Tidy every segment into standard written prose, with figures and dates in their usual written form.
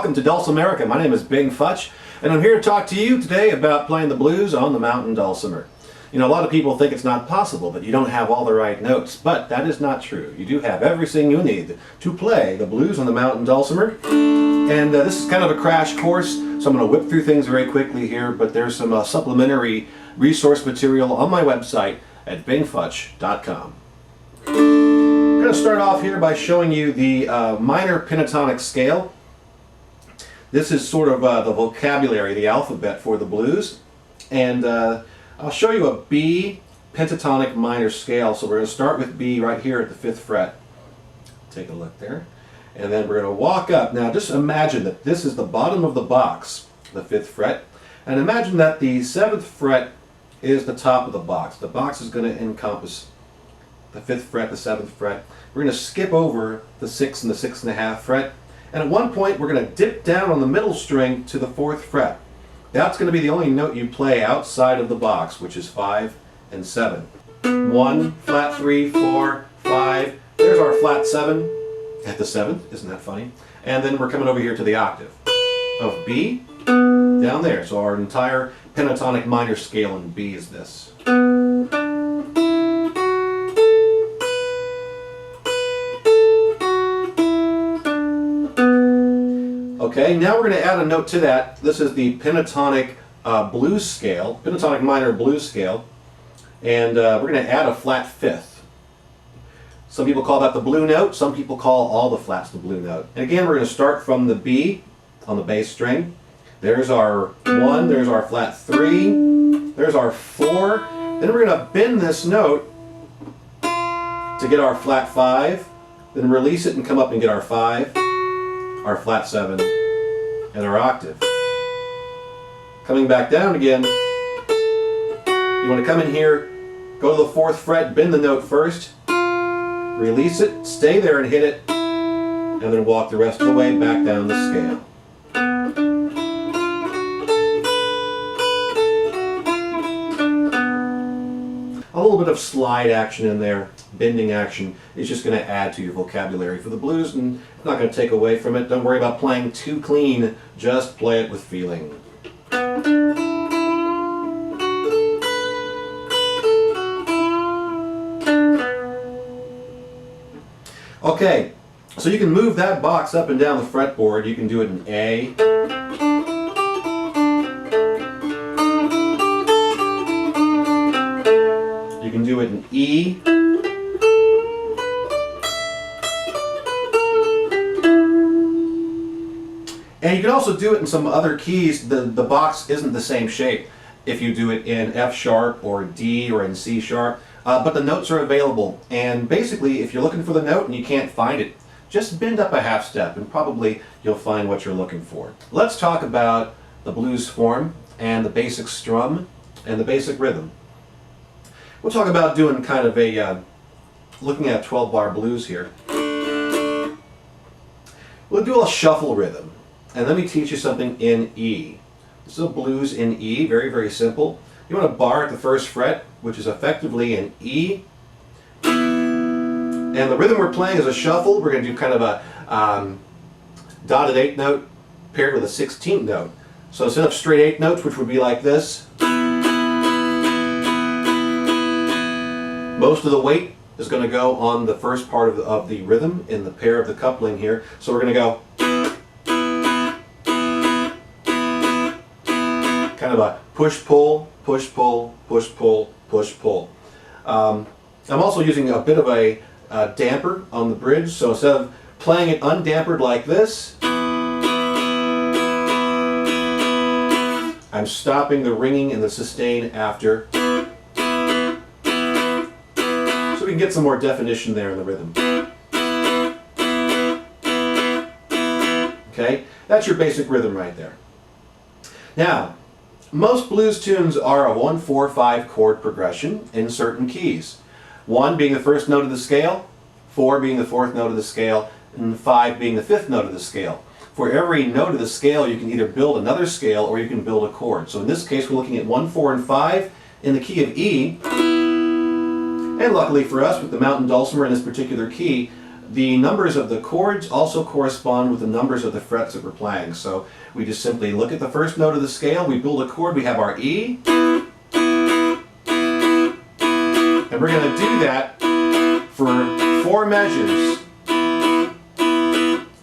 welcome to Dulcimerica. My name is Bing Futch, and I'm here to talk to you today about playing the blues on the mountain dulcimer. You know, a lot of people think it's not possible, that you don't have all the right notes, but that is not true. You do have everything you need to play the blues on the mountain dulcimer. And this is kind of a crash course, so I'm going to whip through things very quickly here, but there's some supplementary resource material on my website at bingfutch.com. I'm going to start off here by showing you the minor pentatonic scale. This is sort of the vocabulary, the alphabet for the blues. And I'll show you a B pentatonic minor scale. So we're going to start with B right here at the 5th fret. Take a look there. And then we're going to walk up. Now just imagine that this is the bottom of the box, the 5th fret. And imagine that the 7th fret is the top of the box. The box is going to encompass the 5th fret, the 7th fret. We're going to skip over the 6th and the 6.5 fret. And at one point we're going to dip down on the middle string to the 4th fret. That's going to be the only note you play outside of the box, which is 5 and 7. 1, flat 3, 4, 5. There's our flat 7 at the 7th. Isn't that funny? And then we're coming over here to the octave of B down there. So our entire pentatonic minor scale in B is this. Okay, now we're going to add a note to that. This is the pentatonic blues scale, pentatonic minor blues scale, and we're going to add a flat 5th. Some people call that the blue note, some people call all the flats the blue note. And again, we're going to start from the B on the bass string. There's our 1, there's our flat 3, there's our 4. Then we're going to bend this note to get our flat 5, then release it and come up and get our 5, our flat 7, and our octave. Coming back down again, you want to come in here, go to the 4th fret, bend the note first, release it, stay there and hit it, and then walk the rest of the way back down the scale. A little bit of slide action in there, bending action, is just going to add to your vocabulary for the blues, and it's not going to take away from it. Don't worry about playing too clean, just play it with feeling. Okay, so you can move that box up and down the fretboard. You can do it in A, you can do it in E, and you can also do it in some other keys. The box isn't the same shape if you do it in F sharp or D or in C sharp, but the notes are available. And basically, if you're looking for the note and you can't find it, just bend up a half step and probably you'll find what you're looking for. Let's talk about the blues form and the basic strum and the basic rhythm. We'll talk about doing kind of a, looking at 12-bar blues here. We'll do a shuffle rhythm. And let me teach you something in E. This is a blues in E, very, very simple. You want a bar at the 1st fret, which is effectively an E. And the rhythm we're playing is a shuffle. We're going to do kind of a dotted 8th note paired with a 16th note. So instead of straight 8 notes, which would be like this, most of the weight is going to go on the first part of the rhythm in the pair of the coupling here. So we're going to go kind of a push-pull, push-pull, push-pull, push-pull. I'm also using a bit of a damper on the bridge, so instead of playing it undampered like this, I'm stopping the ringing and the sustain after, so we can get some more definition there in the rhythm. Okay, that's your basic rhythm right there. Now, most blues tunes are a 1-4-5 chord progression in certain keys. 1 being the 1st note of the scale, 4 being the 4th note of the scale, and 5 being the 5th note of the scale. For every note of the scale, you can either build another scale or you can build a chord. So in this case, we're looking at 1, 4, and 5 in the key of E. And luckily for us, with the mountain dulcimer in this particular key, the numbers of the chords also correspond with the numbers of the frets that we're playing. So we just simply look at the first note of the scale, we build a chord, we have our E, and we're going to do that for 4 measures.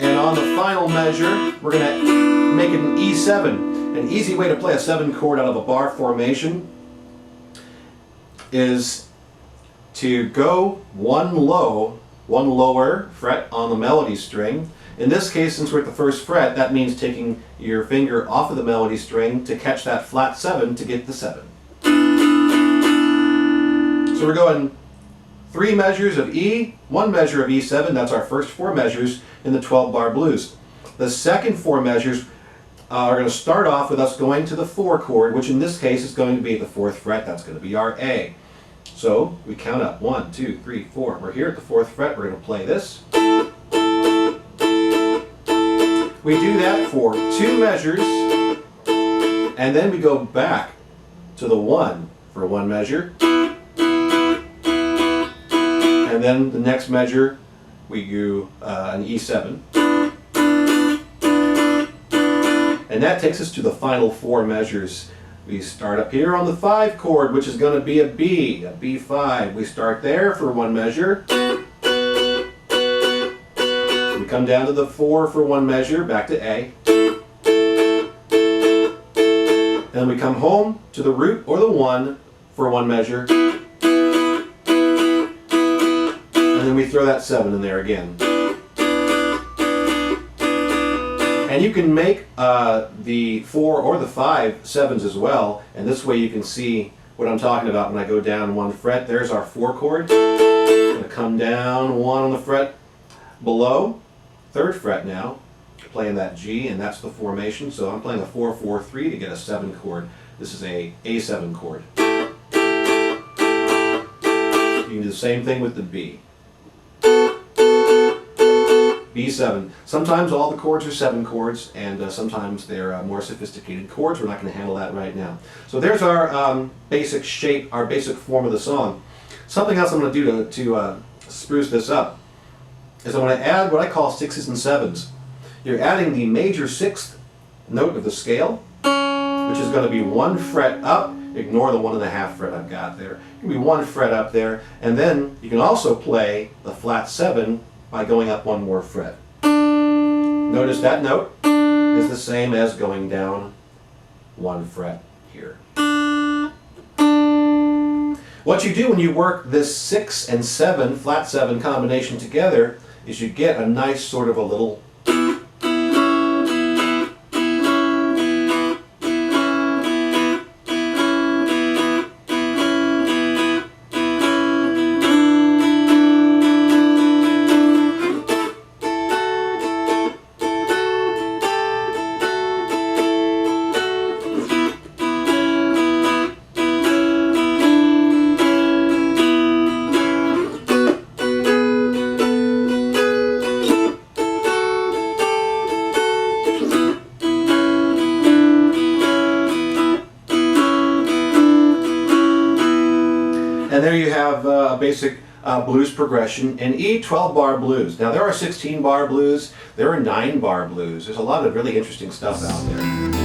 And on the final measure, we're going to make it an E7. An easy way to play a 7 chord out of a bar formation is to go one lower fret on the melody string. In this case, since we're at the first fret, that means taking your finger off of the melody string to catch that flat 7 to get the 7. So we're going 3 measures of E, 1 measure of E7, that's our first 4 measures in the 12-bar blues. The second 4 measures are going to start off with us going to the 4 chord, which in this case is going to be the 4th fret, that's going to be our A. So we count up 1, 2, 3, 4. We're here at the 4th fret, we're going to play this. We do that for 2 measures, and then we go back to the 1 for 1 measure. And then the next measure, we do an E7. And that takes us to the final 4 measures. We start up here on the 5 chord, which is going to be a B5. We start there for 1 measure. We come down to the 4 for 1 measure, back to A. And then we come home to the root or the 1 for 1 measure. And then we throw that 7 in there again. And you can make the 4 or the 5 7s as well, and this way you can see what I'm talking about when I go down 1 fret. There's our 4 chord. I'm going to come down 1 on the fret below, 3rd fret now, playing that G, and that's the formation. So I'm playing a 4-4-3 to get a 7 chord. This is a A7 chord. You can do the same thing with the B. B7. Sometimes all the chords are 7 chords, and sometimes they're more sophisticated chords. We're not going to handle that right now. So there's our basic shape, our basic form of the song. Something else I'm going to do to spruce this up is I'm going to add what I call 6s and 7s. You're adding the major 6th note of the scale, which is going to be 1 fret up. Ignore the 1.5 fret I've got there. It's going to be 1 fret up there, and then you can also play the flat 7 by going up 1 more fret. Notice that note is the same as going down 1 fret here. What you do when you work this 6 and 7, flat 7 combination together is you get a nice sort of a little And there you have a basic blues progression in E 12-bar blues. Now there are 16-bar blues, there are 9-bar blues. There's a lot of really interesting stuff out there.